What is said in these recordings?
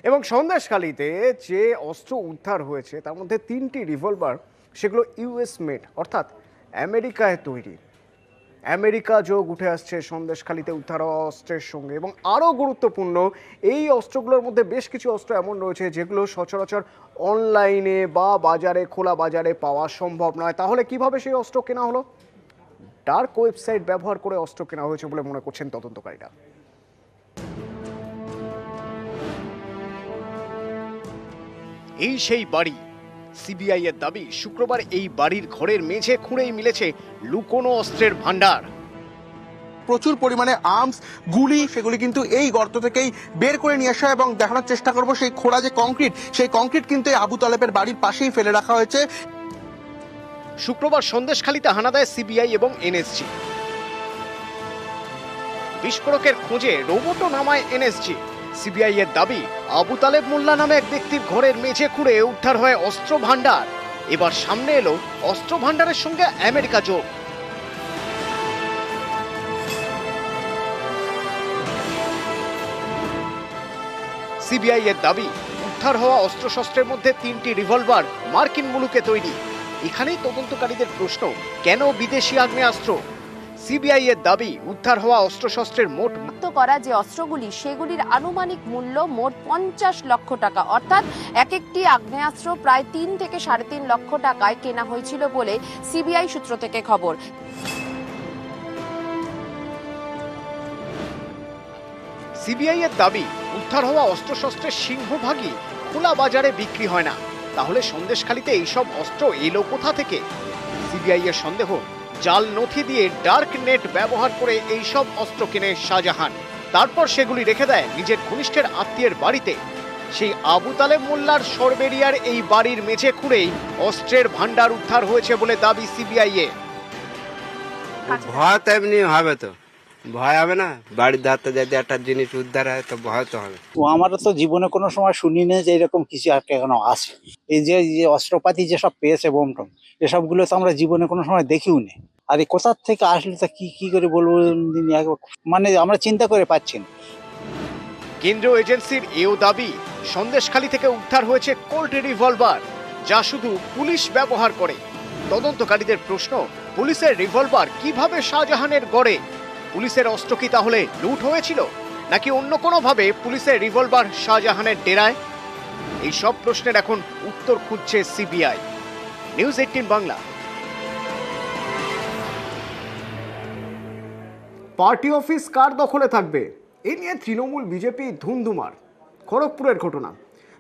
এবং সন্দেশখালীতে যে অস্ত্র উদ্ধার হয়েছে তার মধ্যে 3টি রিভলভার, সেগুলো ইউএস মেড, অর্থাৎ আমেরিকায় তৈরি। আমেরিকা যোগ উঠে আসছে সন্দেশখালীতে উদ্ধার হওয়া অস্ত্রের সঙ্গে। এবং আরও গুরুত্বপূর্ণ, এই অস্ত্রগুলোর মধ্যে বেশ কিছু অস্ত্র এমন রয়েছে যেগুলো সচরাচর অনলাইনে বা বাজারে, খোলা বাজারে পাওয়া সম্ভব নয়। তাহলে কিভাবে সেই অস্ত্র কেনা হলো? ডার্ক ওয়েবসাইট ব্যবহার করে অস্ত্র কেনা হয়েছে বলে মনে করছেন তদন্তকারীরা। এই সেই বাড়ি। সিবিআই এর দাবি, শুক্রবার এই বাড়ির ঘরের মেঝে খুঁড়েই মিলেছে লুকোনো অস্ত্রের ভান্ডার। প্রচুর পরিমাণে আর্মস, গুলি, সেগুলি কিন্তু এই গর্ত থেকেই বের করে নিয়ে আসা, এবং দেখানোর চেষ্টা করব সেই খোঁড়া যে কংক্রিট, সেই কংক্রিট কিন্তু এই আবু তালেবের বাড়ির পাশেই ফেলে রাখা হয়েছে। শুক্রবার সন্দেশখালীতে হানা দেয় সিবিআই এবং এনএসজি। বিস্ফোরকের খোঁজে রোবটও নামায় এনএসজি। সিবিআই এর দাবি, আবু তালেব মোল্লা নামে এক ব্যক্তির ঘরের মেঝে খুঁড়ে উদ্ধার হয় অস্ত্র ভান্ডার। এবার সামনে এলো অস্ত্র ভান্ডারের সঙ্গে আমেরিকা যোগ। সিবিআই এর দাবি, উদ্ধার হওয়া অস্ত্রশস্ত্রের মধ্যে 3টি রিভলভার মার্কিন মুলুকে তৈরি। এখানেই তদন্তকারীদের প্রশ্ন, কেন বিদেশি আগ্নেয়াস্ত্র? সিবিআই এর দাবি, উদ্ধার হওয়া অস্ত্রশস্ত্রের মোট করা যে অস্ত্রগুলি, সেগুলির আনুমানিক মূল্য মোট 50 লক্ষ টাকা, অর্থাৎ এক একটি আগ্নেয়াস্ত্র প্রায় 3 থেকে 3.5 লক্ষ টাকায় কেনা হয়েছিল বলে সিবিআই সূত্র থেকে খবর। সিবিআই এর দাবি, উদ্ধার হওয়া অস্ত্রশস্ত্রের সিংহভাগই খোলা বাজারে বিক্রি হয় না। তাহলে সন্দেশখালীতে এইসব অস্ত্র এলো কোথা থেকে? সিবিআই এর সন্দেহ, জাল নথি দিয়ে ডার্ক নেট ব্যবহার করে এইসব অস্ত্র কেনে শাহজাহান। তারপর সেগুলি রেখে দেয় নিজের ঘনিষ্ঠের আত্মীয়ের বাড়িতে। সেই আবু তালেব মোল্লার সরবেরিয়ার এই বাড়ির মেঝে খুঁড়েই অস্ত্রের ভান্ডার উদ্ধার হয়েছে বলে দাবি সিবিআই এর। ভয় তো এমনি হবে, তো ভয় হবে না? বাড়ির ধারতে যদি একটা জিনিস উদ্ধার হয় তো ভয় তো হবে। আমরা তো জীবনে কোনো সময় শুনি না যে এরকম কিছু আর কেন আছে। এই যে অস্ত্রপাতি যেসব পেয়েছে, বোম টম, এসবগুলো তো আমরা জীবনে কোনো সময় দেখিও নি। আর এই কোথার থেকে আসলে তা কি করে বলবো, মানে আমরা চিন্তা করে পাচ্ছি না। কেন্দ্রীয় এজেন্সির এও দাবি, সন্দেশখালী থেকে উদ্ধার হয়েছে কোল্ট রিভলভার, যা শুধু পুলিশ ব্যবহার করে। তদন্তকারীদের প্রশ্ন, পুলিশের রিভলভার কিভাবে শাহজাহানের গড়ে? পুলিশের অস্ত্র কি তাহলে লুট হয়েছিল, নাকি অন্য কোনোভাবে পুলিশের রিভলভার শাহজাহানের ডেরায়? এই সব প্রশ্নের এখন উত্তর খুঁজছে CBI. News 18 Bangla. Party office কার দখলে থাকবে, এ নিয়ে তৃণমূল বিজেপি ধুমধুমার। খড়গপুরের ঘটনা,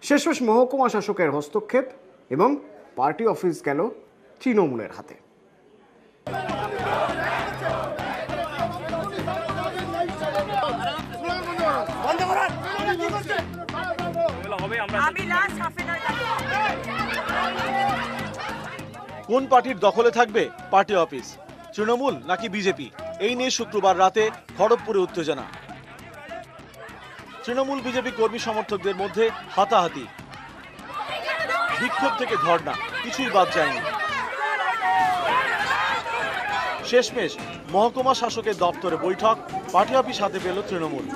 শেষমেশ মহকুমা শাসকের হস্তক্ষেপ এবং পার্টি অফিস গেল তৃণমূলের হাতে। কোন পার্টির দখলে থাকবে পার্টি অফিস, তৃণমূল নাকি বিজেপি? এই নিয়ে শুক্রবার রাতে খড়গপুরে উত্তেজনা। তৃণমূল বিজেপি কর্মী সমর্থকদের মধ্যে হাতাহাতি, বিক্ষোভ থেকে ধর্ণা, কিছুই বাদ যায়নি। শেষমেশ মহকুমা শাসকের দপ্তরে বৈঠক, পার্টি অফিস হাতে পেল তৃণমূল।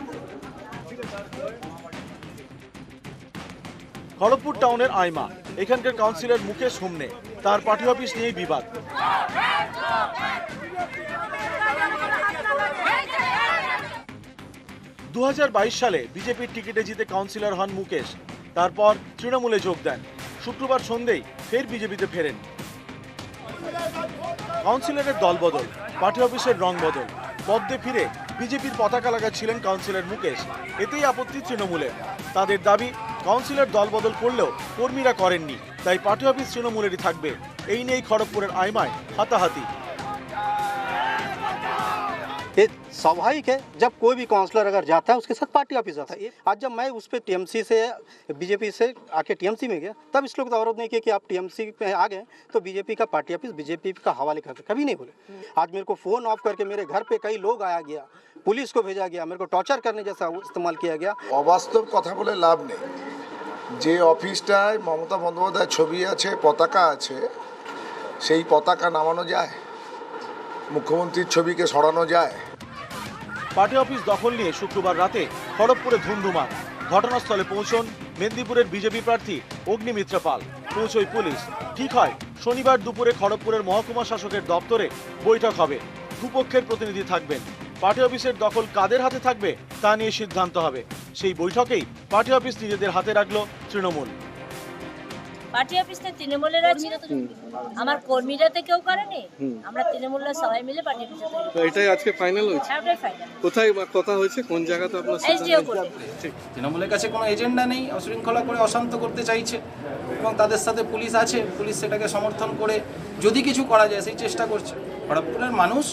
খড়গপুর টাউনের আইমা, এখানকার কাউন্সিলর মুকেশ হোমনে, তার পার্টি অফিস নিয়েই বিবাদ। দু সালে বিজেপির টিকিটে জিতে কাউন্সিলর হন মুকেশ, তারপর তৃণমূলে যোগ দেন। শুক্রবার সন্ধ্যেই ফের বিজেপিতে ফেরেন। কাউন্সিলরের দল বদল, পার্টি অফিসের রং বদল, পদ্মে ফিরে বিজেপির পতাকা লাগাচ্ছিলেন কাউন্সিলর মুকেশ। এতেই আপত্তি তৃণমূলের। তাদের দাবি, কাউন্সিলর দল বদল করলেও কর্মীরা করেননি, তাই পার্টি অফিস তৃণমূলেরই থাকবে। এই নিয়েই খড়গপুরের আইমায় হাতাহাতি। ये स्वाभाविक है, जब कोई भी काउंसलर अगर जाता है उसके साथ पार्टी ऑफिस जाता है। आज जब मैं उस पर टीएमसी से, बीजेपी से आके टीएमसी में गया, तब इस लोग तो अवरोध नहीं किया कि आप टीएमसी पे आ गए तो बीजेपी का पार्टी ऑफिस बीजेपी का हवाले करके, कभी नहीं बोले। आज मेरे को फ़ोन ऑफ करके मेरे घर पे कई लोग आया गया, पुलिस को भेजा गया, मेरे को टॉर्चर करने जैसा इस्तेमाल किया गया। অবাস্তব কথা বলে লাভ নেই। যে অফিসটায় মমতা বন্দ্যোপাধ্যায়ের ছবি আছে, পতাকা আছে, সেই পতাকা নামানো যায়? মুখ্যমন্ত্রীর ছবিকে সরানো যায়? পার্টি অফিস দখল নিয়ে শুক্রবার রাতে খড়গপুরে ধুমধুমার। ঘটনাস্থলে পৌঁছন মেদিনীপুরের বিজেপি প্রার্থী অগ্নিমিত্রা পাল। পৌঁছয় পুলিশ। ঠিক হয় শনিবার দুপুরে খড়গপুরের মহকুমা শাসকের দপ্তরে বৈঠক হবে। দুপক্ষের প্রতিনিধি থাকবেন। পার্টি অফিসের দখল কাদের হাতে থাকবে তা নিয়ে সিদ্ধান্ত হবে। সেই বৈঠকেই পার্টি অফিস নিজেদের হাতে রাখলো তৃণমূল। পার্টি অফিসটা তৃণমূলের আছে, আমার কর্মীরা তো কেউ করেনি, আমরা তৃণমূলের সবাই মিলে পার্টি অফিসে তৈরি করেছি। এটাই আজকে ফাইনাল হয়েছে? হ্যাঁ, ওটাই ফাইনাল। কোথায় কথা হয়েছে, কোন জায়গাতে আপনার SDO কোর্টে। তৃণমূলের কাছে কোনো এজেন্ডা নেই, অশৃঙ্খলা করে অশান্ত করতে চাইছে এবং তাদের সাথে পুলিশ আছে, পুলিশ সেটাকে সমর্থন করে যদি কিছু করা যায় সেই চেষ্টা করছে। খড়গপুরের মানুষ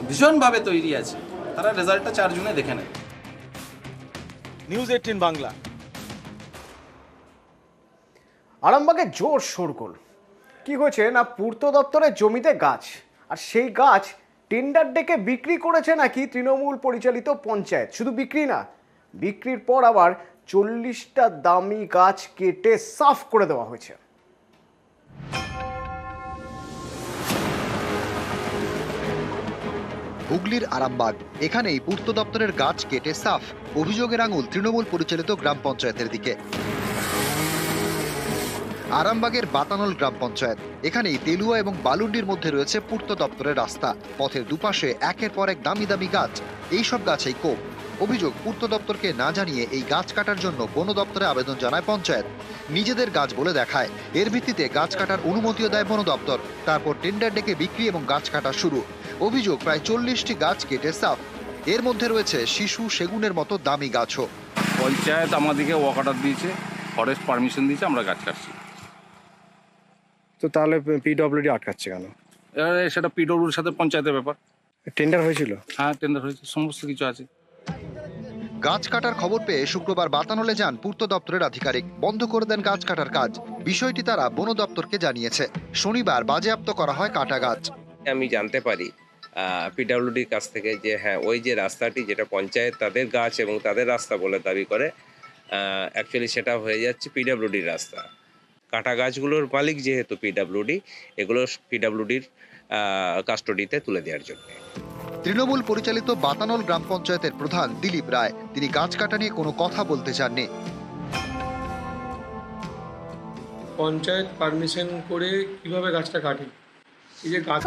ভীষণভাবে তৈরি আছে, তারা রেজাল্টটা 4 জুনে দেখে নেয়। নিউজ 18 বাংলা। আরামবাগে জোর শোরগোল। কি হয়েছে না, পূর্ত দপ্তরের জমিতে গাছ, আর সেই গাছ টেন্ডার ডেকে বিক্রি করেছে নাকি তৃণমূল পরিচালিত পঞ্চায়েত। শুধু বিক্রি না, বিক্রির পর আবার 40টা দামি গাছ কেটে সাফ করে দেওয়া হয়েছে। হুগলির আরামবাগ, এখানেই পূর্ত দপ্তরের গাছ কেটে সাফ। অভিযোগের আঙুল তৃণমূল পরিচালিত গ্রাম পঞ্চায়েতের দিকে। আরামবাগের বাতানল গ্রাম পঞ্চায়েত, এখানেই তেলুয়া এবং বালুন্ডির মধ্যে রয়েছে পূর্ত দপ্তরের রাস্তা। পথের দুপাশে একের পর এক দামি দামি গাছ, এইসব গাছেই কোপ। অভিযোগ, পূর্ত দপ্তরকে না জানিয়ে এই গাছ কাটার জন্য বন দপ্তরে আবেদন জানায় পঞ্চায়েত। নিজেদের গাছ বলে দেখায়, এর ভিত্তিতে গাছ কাটার অনুমতিও দেয় বন দপ্তর। তারপর টেন্ডার ডেকে বিক্রি এবং গাছ কাটা শুরু। অভিযোগ, প্রায় 40টি গাছ কেটে সাফ। এর মধ্যে রয়েছে শিশু, সেগুনের মতো দামি গাছও। পঞ্চায়েত আমাদেরকে ওয়াক অর্ডার দিয়েছে, ফরেস্ট পারমিশন দিয়েছে, আমরা গাছ কাটছি। তো তাহলে পিডব্লিউডি আটকাচ্ছে কেন? এবারে সেটা পিডব্লিউডির সাথে পঞ্চায়েতের ব্যাপার। টেন্ডার হয়েছিল? হ্যাঁ, টেন্ডার হয়েছে, সমস্ত কিছু আছে। গাছ কাটার খবর পেয়ে শুক্রবার বাতানলে যান পূর্ত দপ্তরের আধিকারিক। বন্ধ করে দেন গাছ কাটার কাজ। বিষয়টি তারা বন দপ্তরকে জানিয়েছে। শনিবার বাজেয়াপ্ত করা হয় কাটা গাছ। আমি জানতে পারি পিডব্লিউডির কাছ থেকে যে হ্যাঁ, ওই যে রাস্তাটি যেটা পঞ্চায়েত তাদের গাছ এবং তাদের রাস্তা বলে দাবি করে, অ্যাকচুয়ালি সেটা হয়ে যাচ্ছে পিডব্লিউডির রাস্তা। কাটা গাছগুলোর মালিক যেহেতু পিডব্লিউডি, এগুলো পিডব্লিউডির কাস্টডিতে তুলে দেওয়ার জন্য। তৃণমূল পরিচালিত বাতানল গ্রাম পঞ্চায়েতের প্রধান দিলীপ রায়, তিনি গাছ কাটা নিয়ে কোনো কথা বলতে চাননি। পঞ্চায়েত পারমিশন করে কিভাবে গাছটা কাটে? এই যে গাছ